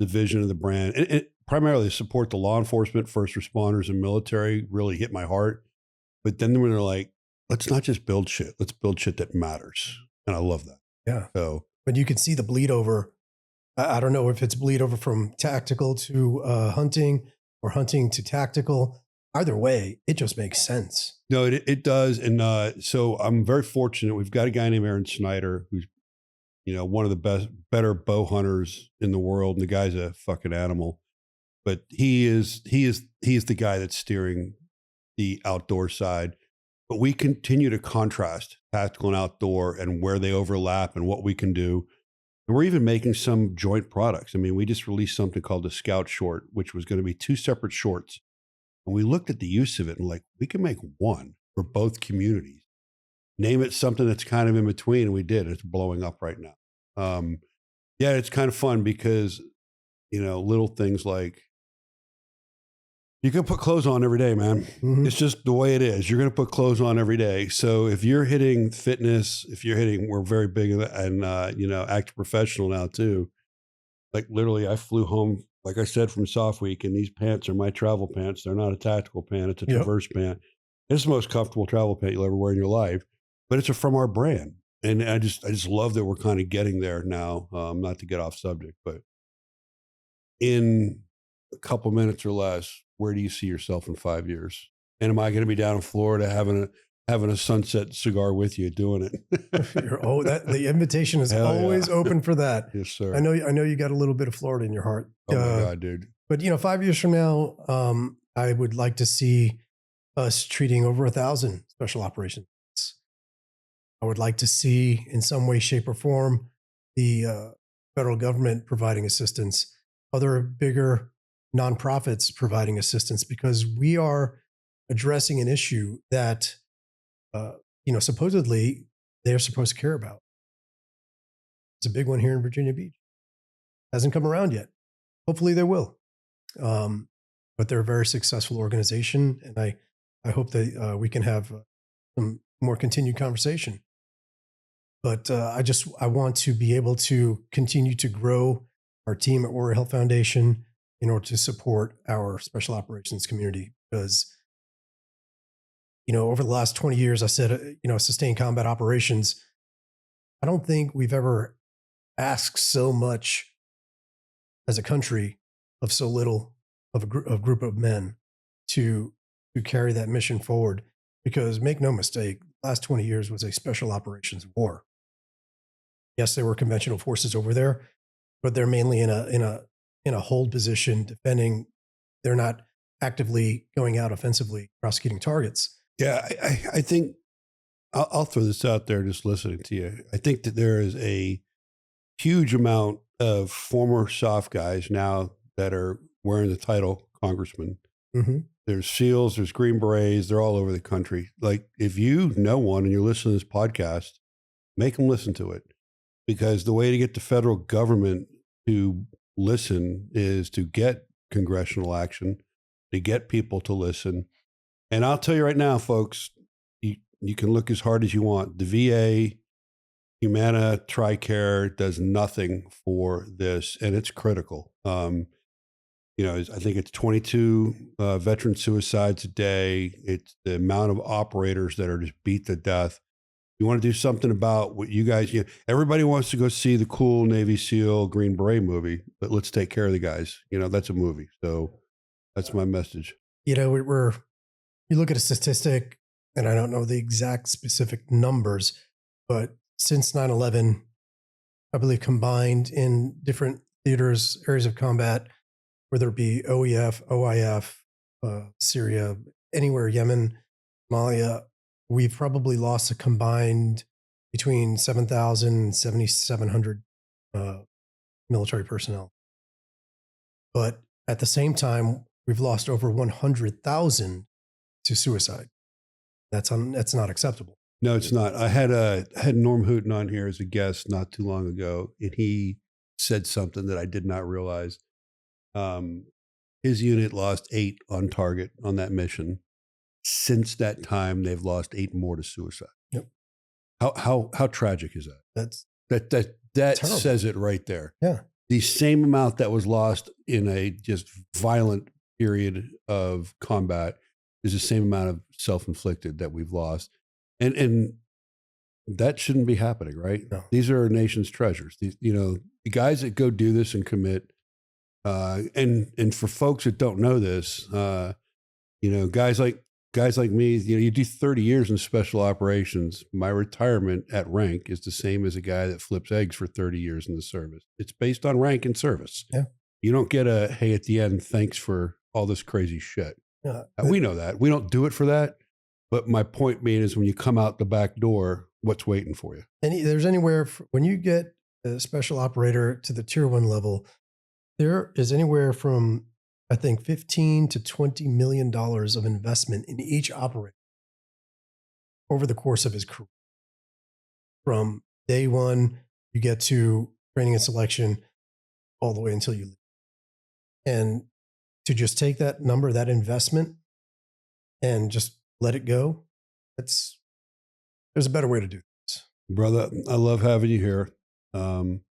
vision of the brand. And primarily support the law enforcement, first responders, and military really hit my heart. But then when they're like, let's not just build shit. Let's build shit that matters. And I love that. Yeah. So, but you can see the bleed over. I don't know if it's bleed over from tactical to hunting or hunting to tactical. Either way, it just makes sense. No, it does. And so I'm very fortunate. We've got a guy named Aaron Snyder, who's, one of the better bow hunters in the world. And the guy's a fucking animal, but he is the guy that's steering the outdoor side. But we continue to contrast tactical and outdoor and where they overlap and what we can do. And we're even making some joint products. I mean, we just released something called the Scout Short, which was going to be 2 separate shorts. And we looked at the use of it and we can make one for both communities. Name it something that's kind of in between. And we did. It's blowing up right now. Yeah, it's kind of fun because, little things like You can put clothes on every day, man. Mhm. It's just the way it is. You're going to put clothes on every day. So if you're hitting fitness, we're very big in and active professional now too. Like literally, I flew home, like I said, from Soft Week, and these pants are my travel pants. They're not a tactical pant; it's a Yep. Traverse pant. It's the most comfortable travel pant you'll ever wear in your life, but it's from our brand, and I just love that we're kind of getting there now. Not to get off subject, but in a couple minutes or less, where do you see yourself in 5 years? And am I going to be down in Florida having a sunset cigar with you doing it? The invitation is Hell always yeah. open for that. Yes, sir. I know you got a little bit of Florida in your heart. Oh my God, dude. But 5 years from now, I would like to see us treating over 1,000 special operations. I would like to see, in some way, shape, or form, the federal government providing assistance, other bigger nonprofits providing assistance, because we are addressing an issue that, supposedly they're supposed to care about. It's a big one here in Virginia Beach. Hasn't come around yet. Hopefully they will. But they're a very successful organization, and I hope that we can have some more continued conversation. But I want to be able to continue to grow our team at Warrior Health Foundation in order to support our special operations community. Because, over the last 20 years, I said, sustained combat operations, I don't think we've ever asked so much as a country of so little of a group of men to carry that mission forward. Because make no mistake, the last 20 years was a special operations war. Yes, there were conventional forces over there, but they're mainly in a hold position, defending. They're not actively going out offensively, prosecuting targets. Yeah, I think I'll throw this out there just listening to you. I think that there is a huge amount of former soft guys now that are wearing the title congressman. Mm-hmm. There's SEALs, there's Green Berets, they're all over the country. Like if you know one and you're listening to this podcast, make them listen to it. Because the way to get the federal government to listen is to get congressional action, to get people to listen. And I'll tell you right now, folks, you can look as hard as you want. The VA, Humana, TRICARE does nothing for this, and it's critical. I think it's 22 veteran suicides a day. It's the amount of operators that are just beat to death. You want to do something about what you guys, everybody wants to go see the cool Navy SEAL Green Beret movie, but let's take care of the guys. That's a movie. So that's my message. You look at a statistic, and I don't know the exact specific numbers, but since 9/11, I believe combined in different theaters, areas of combat, whether it be OEF, OIF, Syria, anywhere, Yemen, Somalia, we've probably lost a combined between 7,000 and 7,700 military personnel. But at the same time, we've lost over 100,000 to suicide. That's not acceptable. No, it's not. I had Norm Hooten on here as a guest not too long ago, and he said something that I did not realize. His unit lost 8 on target on that mission. Since that time, they've lost 8 more to suicide. Yep. How tragic is that? That terrible. says it right there. Yeah. The same amount that was lost in a just violent period of combat is the same amount of self-inflicted that we've lost. And that shouldn't be happening, right? No. These are our nation's treasures. The guys that go do this and commit, and for folks that don't know this, guys like me, you do 30 years in special operations. My retirement at rank is the same as a guy that flips eggs for 30 years in the service. It's based on rank and service. Yeah. You don't get a, hey, at the end, thanks for all this crazy shit. Yeah. We know that. We don't do it for that. But my point being is when you come out the back door, what's waiting for you? And there's anywhere, when you get a special operator to the tier 1 level, there is anywhere from, I think, $15 to $20 million of investment in each operator over the course of his career. From day one, you get to training and selection all the way until you leave. And to just take that number, that investment, and just let it go. There's a better way to do this. Brother, I love having you here. I'm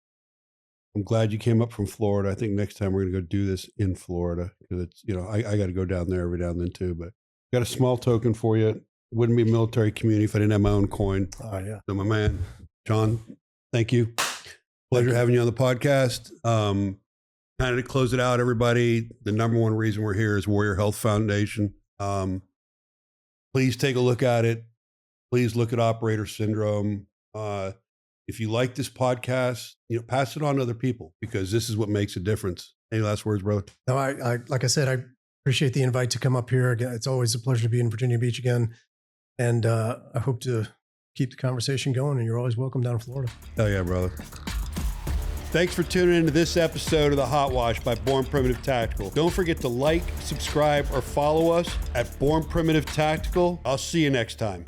glad you came up from Florida. I think next time we're going to go do this in Florida because it's, I got to go down there every now and then too, but got a small token for you. Wouldn't be a military community if I didn't have my own coin. Oh yeah. So my man, Sean, thank you. Pleasure having you on the podcast. Kind of to close it out, everybody, the number one reason we're here is Warrior Health Foundation. Please take a look at it. Please look at Operator Syndrome. If you like this podcast, pass it on to other people because this is what makes a difference. Any last words, brother? No, I like I said, I appreciate the invite to come up here again. It's always a pleasure to be in Virginia Beach again. And I hope to keep the conversation going, and you're always welcome down in Florida. Hell yeah, brother. Thanks for tuning into this episode of the Hot Wash by Born Primitive Tactical. Don't forget to like, subscribe, or follow us at Born Primitive Tactical. I'll see you next time.